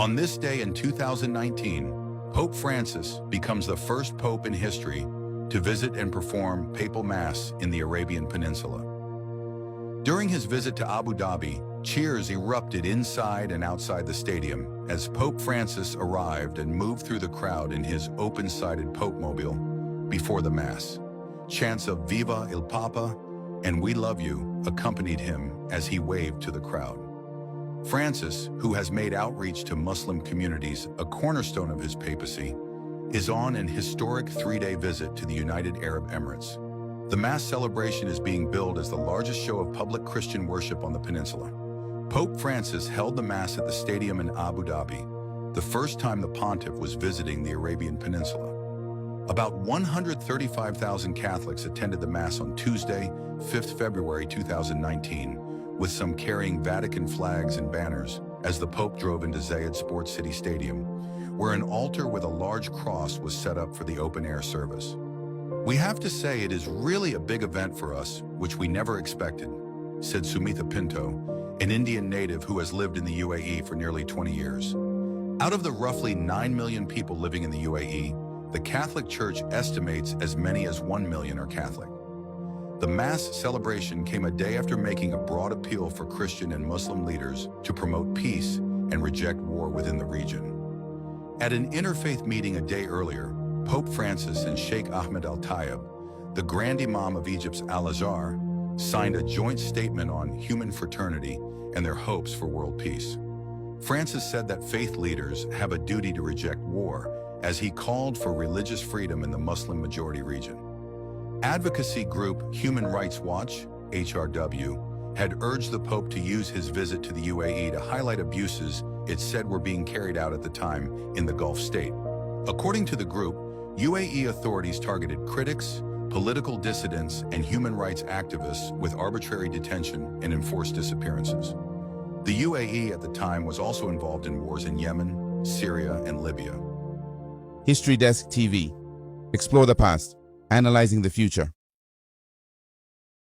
On this day in 2019, Pope Francis becomes the first pope in history to visit and perform Papal Mass in the Arabian Peninsula. During his visit to Abu Dhabi, cheers erupted inside and outside the stadium as Pope Francis arrived and moved through the crowd in his open-sided Pope-mobile before the Mass. Chants of Viva il Papa and We Love You accompanied him as he waved to the crowd. Francis, who has made outreach to Muslim communities a cornerstone of his papacy, is on an historic three-day visit to the United Arab Emirates. The Mass celebration is being billed as the largest show of public Christian worship on the peninsula. Pope Francis held the Mass at the stadium in Abu Dhabi, the first time the pontiff was visiting the Arabian Peninsula. About 135,000 Catholics attended the Mass on Tuesday, 5th February 2019, with some carrying Vatican flags and banners as the Pope drove into Zayed Sports City Stadium, where an altar with a large cross was set up for the open-air service. "We have to say it is really a big event for us, which we never expected," said Sumitha Pinto, an Indian native who has lived in the UAE for nearly 20 years. Out of the roughly 9 million people living in the UAE, the Catholic Church estimates as many as 1 million are Catholic. The Mass celebration came a day after making a broad appeal for Christian and Muslim leaders to promote peace and reject war within the region. At an interfaith meeting a day earlier, Pope Francis and Sheikh Ahmed Al-Tayeb, the Grand Imam of Egypt's Al-Azhar, signed a joint statement on human fraternity and their hopes for world peace. Francis said that faith leaders have a duty to reject war, as he called for religious freedom in the Muslim-majority region. Advocacy group Human Rights Watch, HRW, had urged the Pope to use his visit to the UAE to highlight abuses it said were being carried out at the time in the Gulf state. According to the group, UAE authorities targeted critics, political dissidents, and human rights activists with arbitrary detention and enforced disappearances. The UAE at the time was also involved in wars in Yemen, Syria, and Libya. History Desk TV. Explore the past, analyzing the future.